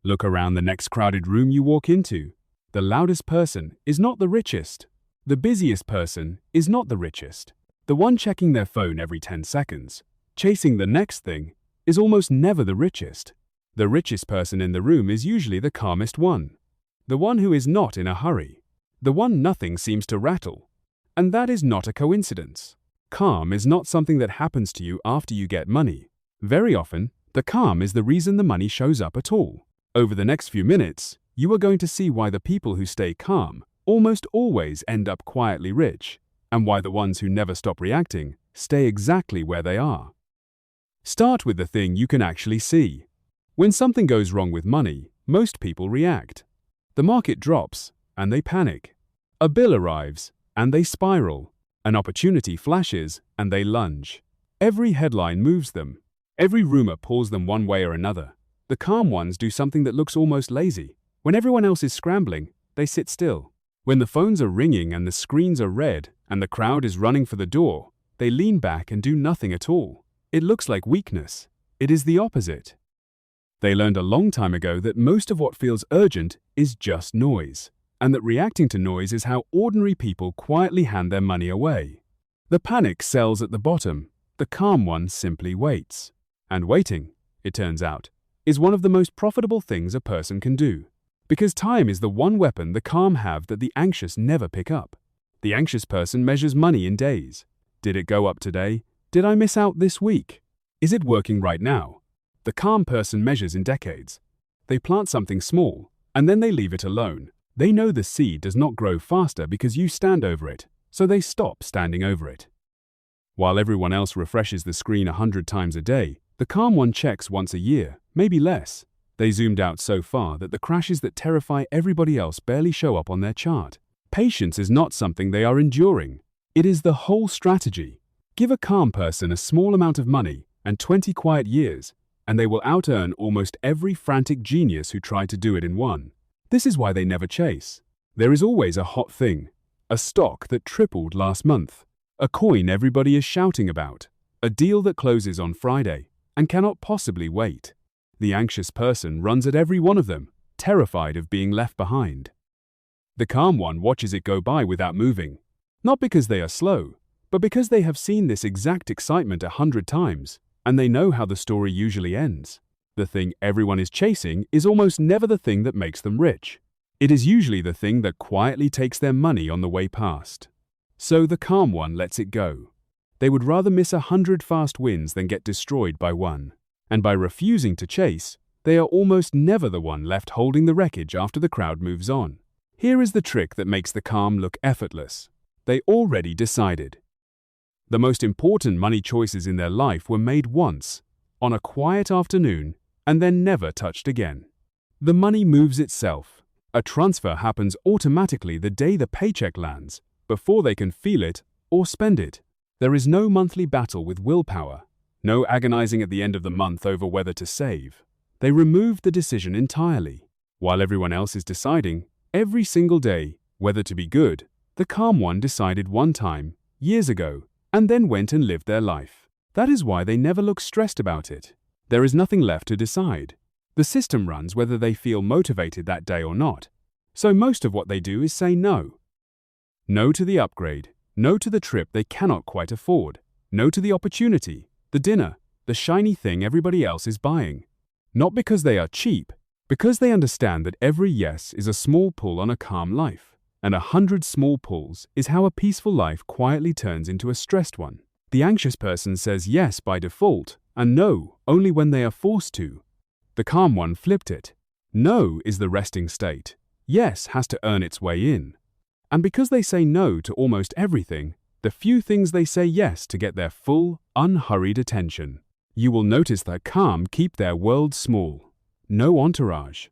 Look around the next crowded room you walk into. The loudest person is not the richest. The busiest person is not the richest. The one checking their phone every 10 seconds, chasing the next thing, is almost never the richest. The richest person in the room is usually the calmest one. The one who is not in a hurry. The one nothing seems to rattle. And that is not a coincidence. Calm is not something that happens to you after you get money. Very often, the calm is the reason the money shows up at all. Over the next few minutes, you are going to see why the people who stay calm almost always end up quietly rich, and why the ones who never stop reacting stay exactly where they are. Start with the thing you can actually see. When something goes wrong with money, most people react. The market drops, and they panic. A bill arrives, and they spiral. An opportunity flashes, and they lunge. Every headline moves them. Every rumor pulls them one way or another. The calm ones do something that looks almost lazy. When everyone else is scrambling, they sit still. When the phones are ringing and the screens are red and the crowd is running for the door, they lean back and do nothing at all. It looks like weakness. It is the opposite. They learned a long time ago that most of what feels urgent is just noise, and that reacting to noise is how ordinary people quietly hand their money away. The panic sells at the bottom. The calm one simply waits. And waiting, it turns out, is one of the most profitable things a person can do. Because time is the one weapon the calm have that the anxious never pick up. The anxious person measures money in days. Did it go up today? Did I miss out this week? Is it working right now? The calm person measures in decades. They plant something small, and then they leave it alone. They know the seed does not grow faster because you stand over it, so they stop standing over it. While everyone else refreshes the screen 100 times a day, the calm one checks once a year, maybe less. They zoomed out so far that the crashes that terrify everybody else barely show up on their chart. Patience is not something they are enduring. It is the whole strategy. Give a calm person a small amount of money and 20 quiet years, and they will out-earn almost every frantic genius who tried to do it in one. This is why they never chase. There is always a hot thing. A stock that tripled last month. A coin everybody is shouting about. A deal that closes on Friday and cannot possibly wait. The anxious person runs at every one of them, terrified of being left behind. The calm one watches it go by without moving, not because they are slow, but because they have seen this exact excitement 100 times, and they know how the story usually ends. The thing everyone is chasing is almost never the thing that makes them rich. It is usually the thing that quietly takes their money on the way past. So the calm one lets it go. They would rather miss 100 fast wins than get destroyed by one. And by refusing to chase, they are almost never the one left holding the wreckage after the crowd moves on. Here is the trick that makes the calm look effortless. They already decided. The most important money choices in their life were made once, on a quiet afternoon, and then never touched again. The money moves itself. A transfer happens automatically the day the paycheck lands, before they can feel it or spend it. There is no monthly battle with willpower. No agonizing at the end of the month over whether to save. They removed the decision entirely. While everyone else is deciding, every single day, whether to be good, the calm one decided one time, years ago, and then went and lived their life. That is why they never look stressed about it. There is nothing left to decide. The system runs whether they feel motivated that day or not. So most of what they do is say no. No to the upgrade. No to the trip they cannot quite afford. No to the opportunity. The dinner, the shiny thing everybody else is buying. Not because they are cheap, because they understand that every yes is a small pull on a calm life, and 100 small pulls is how a peaceful life quietly turns into a stressed one. The anxious person says yes by default, and no only when they are forced to. The calm one flipped it. No is the resting state. Yes has to earn its way in. And because they say no to almost everything, the few things they say yes to get their full, unhurried attention. You will notice that calm keep their world small. No entourage.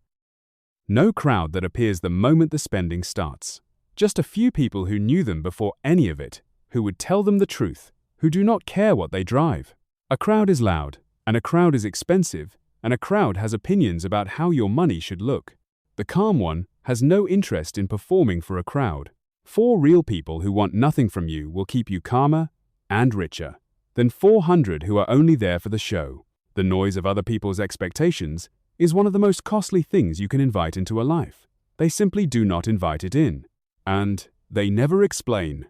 No crowd that appears the moment the spending starts. Just a few people who knew them before any of it, who would tell them the truth, who do not care what they drive. A crowd is loud, and a crowd is expensive, and a crowd has opinions about how your money should look. The calm one has no interest in performing for a crowd. 4 real people who want nothing from you will keep you calmer and richer than 400 who are only there for the show, the noise of other people's expectations, is one of the most costly things you can invite into a life. They simply do not invite it in. And they never explain.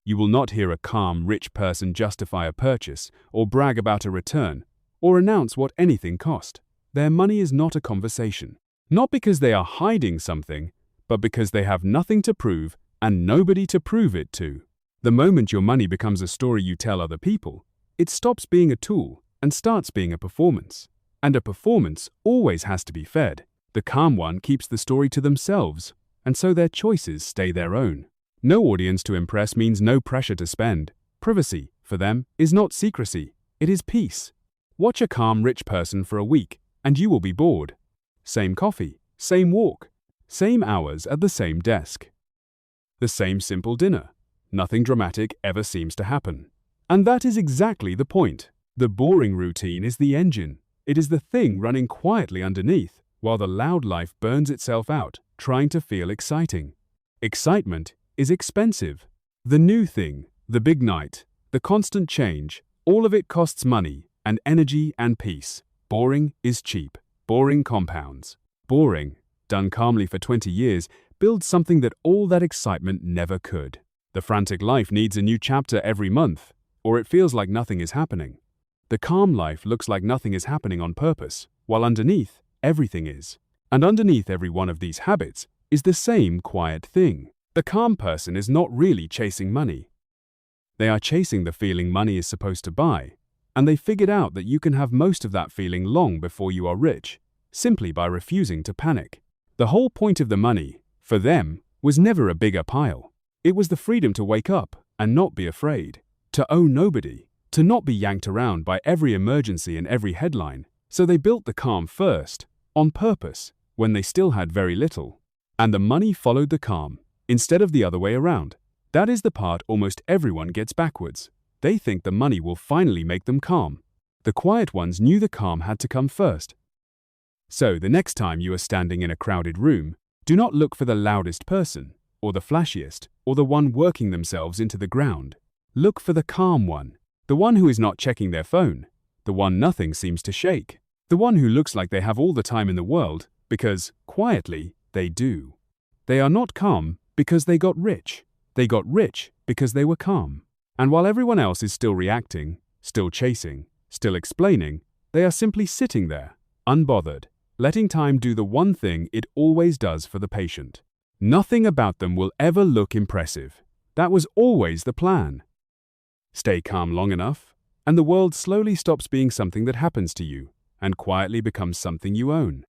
You will not hear a calm, rich person justify a purchase, or brag about a return, or announce what anything cost. Their money is not a conversation. Not because they are hiding something, but because they have nothing to prove and nobody to prove it to. The moment your money becomes a story you tell other people, it stops being a tool and starts being a performance. And a performance always has to be fed. The calm one keeps the story to themselves, and so their choices stay their own. No audience to impress means no pressure to spend. Privacy, for them, is not secrecy, it is peace. Watch a calm, rich person for a week, and you will be bored. Same coffee, same walk, same hours at the same desk. The same simple dinner. Nothing dramatic ever seems to happen. And that is exactly the point. The boring routine is the engine. It is the thing running quietly underneath, while the loud life burns itself out, trying to feel exciting. Excitement is expensive. The new thing, the big night, the constant change, all of it costs money and energy and peace. Boring is cheap. Boring compounds. Boring, done calmly for 20 years, builds something that all that excitement never could. The frantic life needs a new chapter every month, or it feels like nothing is happening. The calm life looks like nothing is happening on purpose, while underneath, everything is. And underneath every one of these habits is the same quiet thing. The calm person is not really chasing money. They are chasing the feeling money is supposed to buy, and they figured out that you can have most of that feeling long before you are rich, simply by refusing to panic. The whole point of the money, for them, was never a bigger pile. It was the freedom to wake up and not be afraid, to owe nobody, to not be yanked around by every emergency and every headline. So they built the calm first, on purpose, when they still had very little. And the money followed the calm, instead of the other way around. That is the part almost everyone gets backwards. They think the money will finally make them calm. The quiet ones knew the calm had to come first. So the next time you are standing in a crowded room, do not look for the loudest person, or the flashiest, or the one working themselves into the ground. Look for the calm one, the one who is not checking their phone, the one nothing seems to shake, the one who looks like they have all the time in the world, because, quietly, they do. They are not calm because they got rich. They got rich because they were calm. And while everyone else is still reacting, still chasing, still explaining, they are simply sitting there, unbothered, letting time do the one thing it always does for the patient. Nothing about them will ever look impressive. That was always the plan. Stay calm long enough, and the world slowly stops being something that happens to you, and quietly becomes something you own.